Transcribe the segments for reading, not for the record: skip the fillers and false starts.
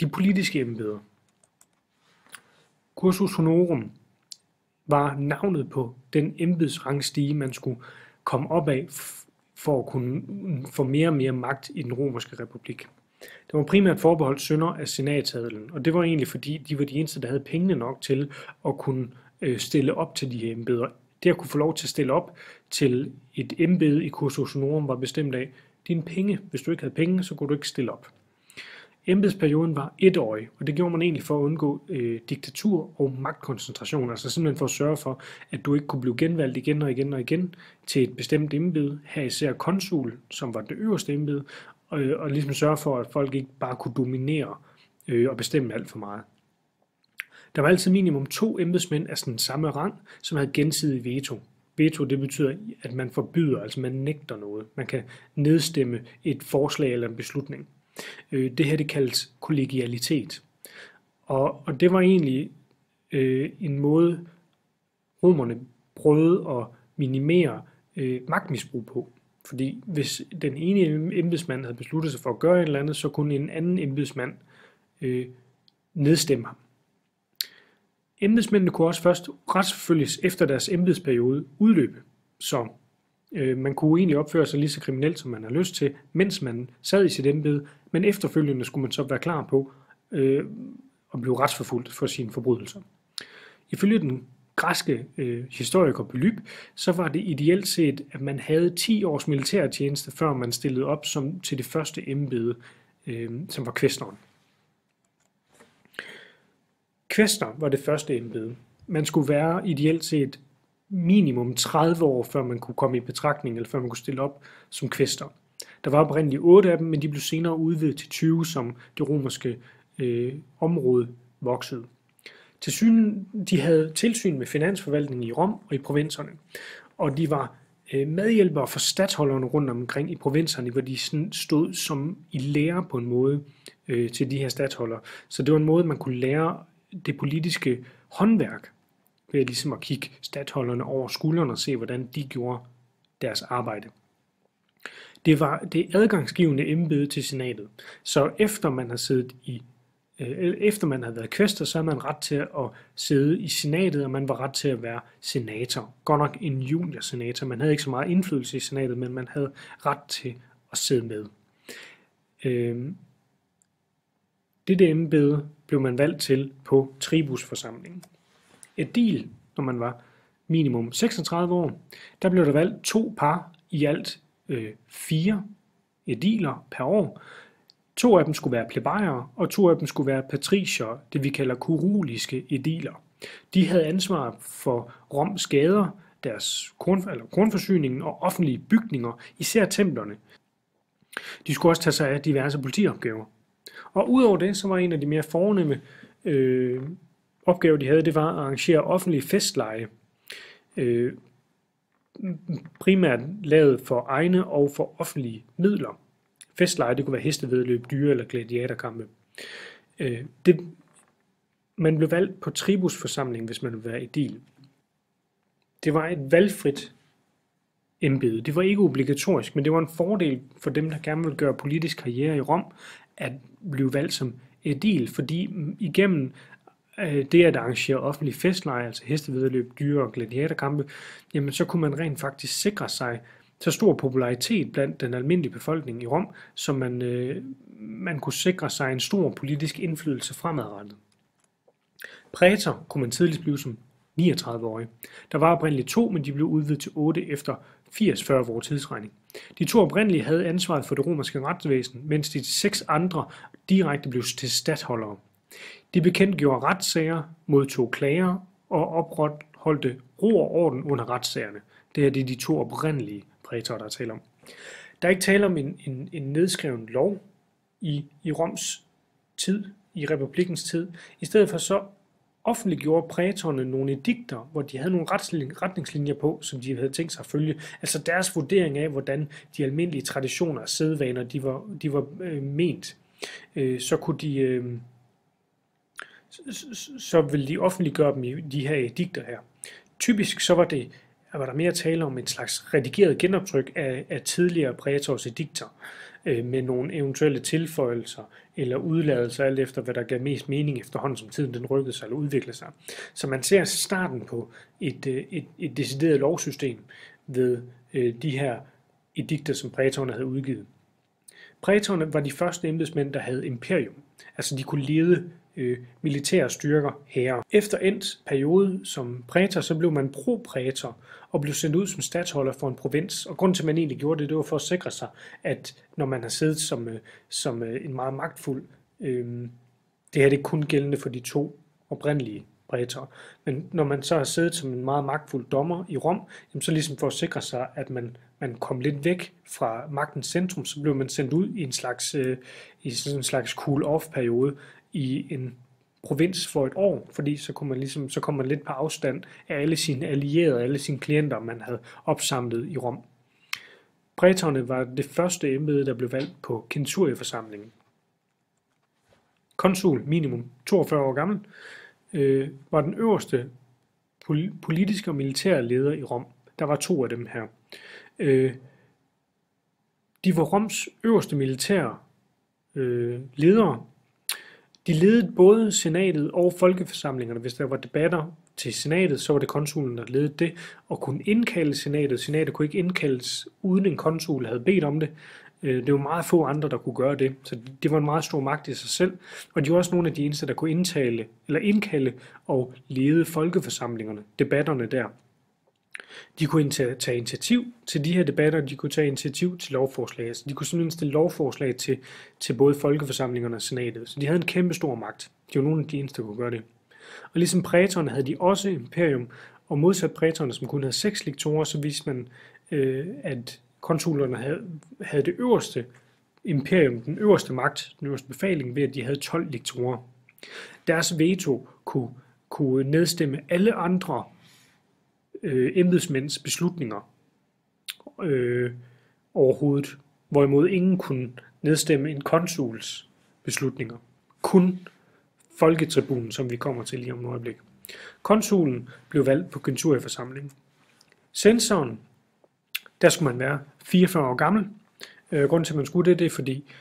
De politiske embeder. Cursus honorum var navnet på den embedsrangstige, man skulle komme op af for at kunne få mere og mere magt i den romerske republik. Det var primært forbeholdt sønner af senatsadelen, og det var egentlig fordi, de var de eneste, der havde pengene nok til at kunne stille op til de her embeder. Det at kunne få lov til at stille op til et embede i cursus honorum var bestemt af dine penge. Hvis du ikke havde penge, så kunne du ikke stille op. Embedsperioden var 1 år, og det gjorde man egentlig for at undgå diktatur og magtkoncentration, altså simpelthen for at sørge for, at du ikke kunne blive genvalgt igen og igen og igen til et bestemt embede, her især konsul, som var det øverste embede, og ligesom sørge for, at folk ikke bare kunne dominere og bestemme alt for meget. Der var altid minimum 2 embedsmænd af den samme rang, som havde gensidig veto. Veto, det betyder, at man forbyder, altså man nægter noget. Man kan nedstemme et forslag eller en beslutning. Det her, det kaldes kollegialitet. Og det var egentlig en måde, romerne prøvede at minimere magtmisbrug på. Fordi hvis den ene embedsmand havde besluttet sig for at gøre et eller andet, så kunne en anden embedsmand nedstemme ham. Embedsmændene kunne også først retsforfølges efter deres embedsperiode udløbe, så man kunne egentlig opføre sig lige så kriminelt, som man har lyst til, mens man sad i sit embede, men efterfølgende skulle man så være klar på at blive retsforfulgt for sine forbrydelser. Ifølge den græske historiker Polyb, så var det ideelt set, at man havde 10 års militærtjeneste, før man stillede op som til det første embede, som var kvæsteren. Kvæster var det første embede. Man skulle være ideelt set minimum 30 år, før man kunne komme i betragtning, eller før man kunne stille op som kvæster. Der var oprindeligt 8 af dem, men de blev senere udvidet til 20, som det romerske område voksede. De havde tilsyn med finansforvaltningen i Rom og i provinserne, og de var medhjælpere for statsholderne rundt omkring i provinserne, hvor de stod som i lære på en måde til de her statsholdere. Så det var en måde, man kunne lære det politiske håndværk, ved ligesom at kigge statsholderne over skuldrene og se, hvordan de gjorde deres arbejde. Det var det adgangsgivende embede til senatet. Så efter man havde været kvæster, så havde man ret til at sidde i senatet, og man var ret til at være senator. Godt nok en juniorsenator. Man havde ikke så meget indflydelse i senatet, men man havde ret til at sidde med. Dette embede blev man valgt til på tribusforsamlingen. Edil, når man var minimum 36 år, der blev der valgt 2 par, i alt 4 ediler per år. 2 af dem skulle være plebejere, og 2 af dem skulle være patricier, det vi kalder kuruliske ediler. De havde ansvar for Roms gader, deres kornforsyningen og offentlige bygninger, især templerne. De skulle også tage sig af diverse politiopgaver. Og udover det, så var en af de mere fornemme opgaver, de havde, det var at arrangere offentlige festlege. Primært lavet for egne og for offentlige midler. Festleje, det kunne være hestevæddeløb, dyre- eller gladiatorkampe. Man blev valgt på tribusforsamling, hvis man ville være edil. Det var et valgfrit embede. Det var ikke obligatorisk, men det var en fordel for dem, der gerne ville gøre politisk karriere i Rom, at blive valgt som edil, fordi igennem det at arrangere offentlige festleje, altså hestevæddeløb, dyre- og gladiatorkampe, jamen så kunne man rent faktisk sikre sig så stor popularitet blandt den almindelige befolkning i Rom, så man kunne sikre sig en stor politisk indflydelse fremadrettet. Prætor kunne man tidligst blive som 39-årig. Der var oprindeligt 2, men de blev udvidet til 8 efter 80-40 år tidsregning. De 2 oprindelige havde ansvaret for det romerske retsvæsen, mens de 6 andre direkte blev til statholdere. De bekendtgjorde retssager, modtog klager og opretholdte ro og orden under retssagerne. Det er de 2 oprindelige prætorer, der er tale om. Der er ikke tale om en nedskreven lov i Roms tid, i republikkens tid. I stedet for så offentliggjorde prætorerne nogle edikter, hvor de havde nogle retningslinjer på, som de havde tænkt sig at følge. Altså deres vurdering af, hvordan de almindelige traditioner og sædvaner, de var ment. Så ville de offentliggøre dem i de her edikter her. Typisk så var der mere tale om en slags redigeret genoptryk af tidligere prætors edikter. med nogle eventuelle tilføjelser eller udladelser, alt efter hvad der gav mest mening efterhånden, som tiden den rykkede sig eller udviklede sig. Så man ser starten på et decideret lovsystem ved de her edikter, som prætorerne havde udgivet. Prætorerne var de første embedsmænd, der havde imperium, altså de kunne lede militære styrker, hære. Efter endt periode som prætor, så blev man proprætor og blev sendt ud som statsholder for en provins. Og grunden til, at man egentlig gjorde det, det var for at sikre sig, at når man har siddet som en meget magtfuld, det her det er kun gældende for de to oprindelige prætorer, men når man så har siddet som en meget magtfuld dommer i Rom, så ligesom for at sikre sig, at man kom lidt væk fra magtens centrum, så blev man sendt ud i en slags cool-off-periode i en provins for et år, fordi så kom man lidt på afstand af alle sine allierede, alle sine klienter, man havde opsamlet i Rom. Prætorerne var det første embede, der blev valgt på centurieforsamlingen. Konsul, minimum 42 år gammel, var den øverste politiske og militære leder i Rom. Der var 2 af dem her. De var Roms øverste militære ledere. De ledede både senatet og folkeforsamlingerne. Hvis der var debatter til senatet, så var det konsulen, der ledede det, og kunne indkalde senatet. Senatet kunne ikke indkaldes, uden en konsul havde bedt om det. Det var meget få andre, der kunne gøre det, så det var en meget stor magt i sig selv. Og de var også nogle af de eneste, der kunne indkalde og lede folkeforsamlingerne, debatterne der. De kunne tage initiativ til de her debatter, de kunne tage initiativ til lovforslag. Altså, de kunne simpelthen stille lovforslag til både folkeforsamlingerne og senatet. Så de havde en kæmpe stor magt. De var nogle af de eneste, der kunne gøre det. Og ligesom prætorerne havde de også imperium, og modsat prætorerne, som kun havde 6 lektorer, så viste man, at konsulerne havde det øverste imperium, den øverste magt, den øverste befaling, ved at de havde 12 lektorer. Deres veto kunne nedstemme alle andre embedsmænds beslutninger overhovedet, hvorimod ingen kunne nedstemme en konsuls beslutninger. Kun folketribunen, som vi kommer til lige om et øjeblik. Konsulen blev valgt på centurieforsamlingen. Censoren, der skulle man være 44 år gammel. Grunden til, at man skulle det er fordi,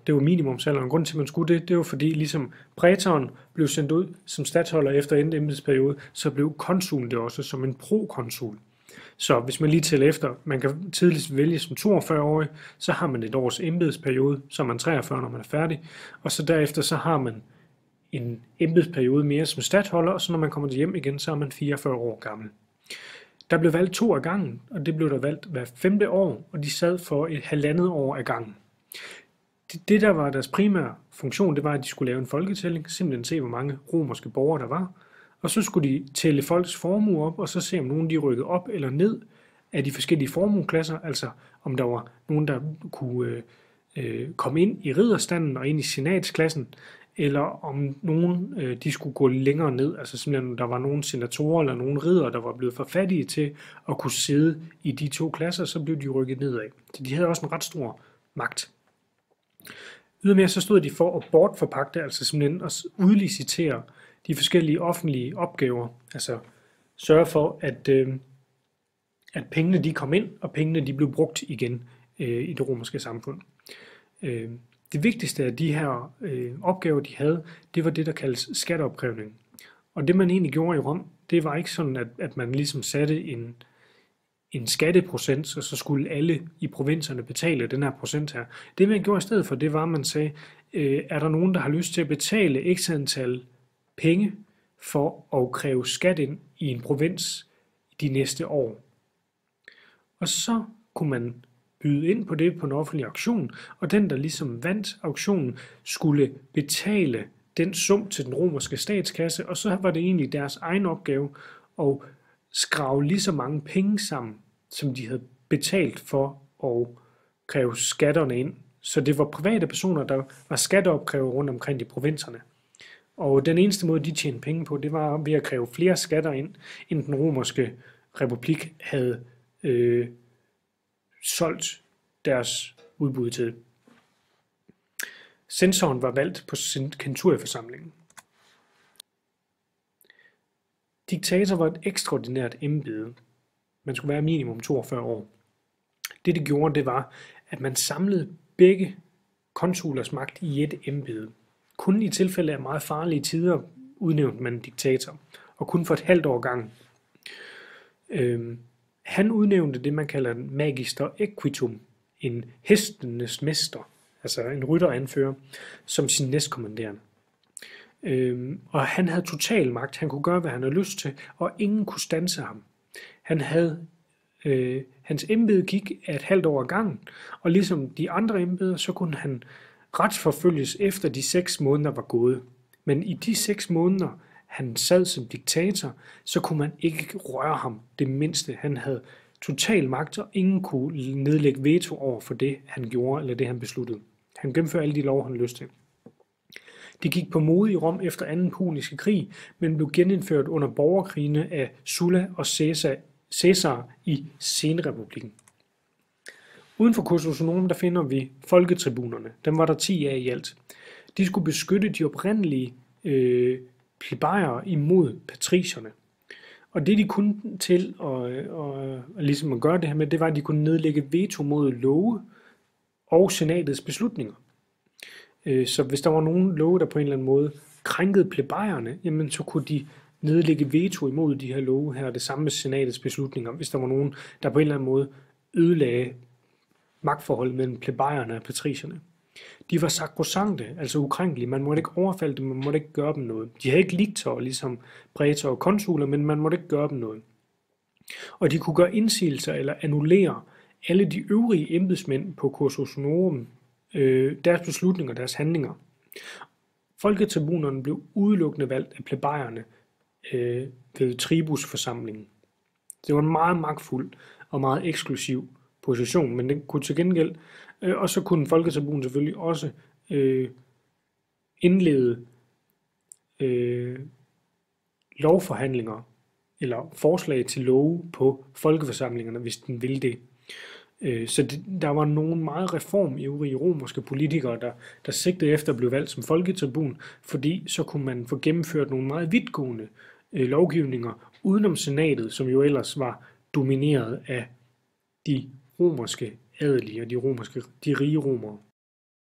det var minimumsalderen. Grunden til, at man skulle det var fordi, ligesom prætoren blev sendt ud som statsholder efter endt embedsperiode, så blev konsulen det også som en prokonsul. Så hvis man lige tæller efter, man kan tidligst vælge som 42-årig, så har man et års embedsperiode, så er man 43, når man er færdig, og så derefter så har man en embedsperiode mere som statsholder, og så når man kommer hjem igen, så er man 44 år gammel. Der blev valgt 2 af gangen, og det blev der valgt hver 5. år, og de sad for et 1,5 år af gangen. Det, der var deres primære funktion, det var, at de skulle lave en folketælling, simpelthen se, hvor mange romerske borgere der var, og så skulle de tælle folks formue op, og så se, om nogen de rykkede op eller ned af de forskellige formueklasser, altså om der var nogen, der kunne komme ind i ridderstanden og ind i senatsklassen, eller om nogen de skulle gå længere ned, altså simpelthen der var nogle senatorer eller nogle riddere, der var blevet for fattige til at kunne sidde i de 2 klasser, så blev de rykket nedad. Så de havde også en ret stor magt. Ydermere så stod de for at bortforpagte, altså simpelthen at udlicitere de forskellige offentlige opgaver, altså sørge for, at pengene de kom ind, og pengene de blev brugt igen i det romerske samfund. Det vigtigste af de her opgaver, de havde, det var det, der kaldes skatteopkrævning. Og det, man egentlig gjorde i Rom, det var ikke sådan, at man ligesom satte en skatteprocent, og så skulle alle i provinserne betale den her procent her. Det, man gjorde i stedet for, det var, at man sagde, er der nogen, der har lyst til at betale x antal penge for at kræve skat ind i en provins de næste år? Og så kunne man byde ind på det på en offentlig auktion, og den, der ligesom vandt auktionen, skulle betale den sum til den romerske statskasse, og så var det egentlig deres egen opgave at skrave lige så mange penge sammen, som de havde betalt for at kræve skatterne ind. Så det var private personer, der var skatteopkræver rundt omkring i provinserne. Og den eneste måde, de tjente penge på, det var ved at kræve flere skatter ind, end den romerske republik havde solgt deres udbud til. Censoren var valgt på centurieforsamlingen. Diktator var et ekstraordinært embede. Man skulle være minimum 42 år. Det gjorde, det var, at man samlede begge konsulers magt i et embede. Kun i tilfælde af meget farlige tider udnævnte man en diktator, og kun for et halvt år gang. Han udnævnte det, man kalder magister equitum, en hestenes mester, altså en rytteranfører, som sin næstkommanderende. Og han havde total magt, han kunne gøre, hvad han havde lyst til, og ingen kunne standse ham. Hans embede gik af et halvt år ad gangen, og ligesom de andre embeder, så kunne han retsforfølges efter de 6 måneder var gået. Men i de 6 måneder, han sad som diktator, så kunne man ikke røre ham det mindste. Han havde total magt, og ingen kunne nedlægge veto over for det, han gjorde, eller det, han besluttede. Han gennemførte alle de lov, han havde lyst til. Det gik på mode i Rom efter 2. puniske krig, men blev genindført under borgerkrigene af Sulla og Caesar i senrepublikken. Uden for Cursus Honorum, der finder vi folketribunerne. Dem var der 10 af i alt. De skulle beskytte de oprindelige plebejere imod patricierne. Og det de kunne til ligesom at gøre det her med, det var, at de kunne nedlægge veto mod love og senatets beslutninger. Så hvis der var nogen love, der på en eller anden måde krænkede plebejerne, jamen så kunne de nedlægge veto imod de her love her, det samme med senatets beslutninger, hvis der var nogen, der på en eller anden måde ødelagde magtforholdet mellem plebejerne og patricierne. De var sakrosankte, altså ukrænkelige. Man måtte ikke overfalde dem, man måtte ikke gøre dem noget. De havde ikke liktor, ligesom prætor og konsuler, men man måtte ikke gøre dem noget. Og de kunne gøre indsigelser eller annullere alle de øvrige embedsmænd på Cursus Honorum, deres beslutninger, deres handlinger. Folketribunerne blev udelukkende valgt af plebejerne ved tribusforsamlingen. Det var en meget magtfuld og meget eksklusiv position, men den kunne til gengæld, og så kunne folketribunen selvfølgelig også indlede lovforhandlinger eller forslag til love på folkeforsamlingerne, hvis den ville det. Så der var nogle meget reformivrige romerske politikere, der sigtede efter at blive valgt som folketribun, fordi så kunne man få gennemført nogle meget vidtgående lovgivninger udenom senatet, som jo ellers var domineret af de romerske adelige og de rige romere.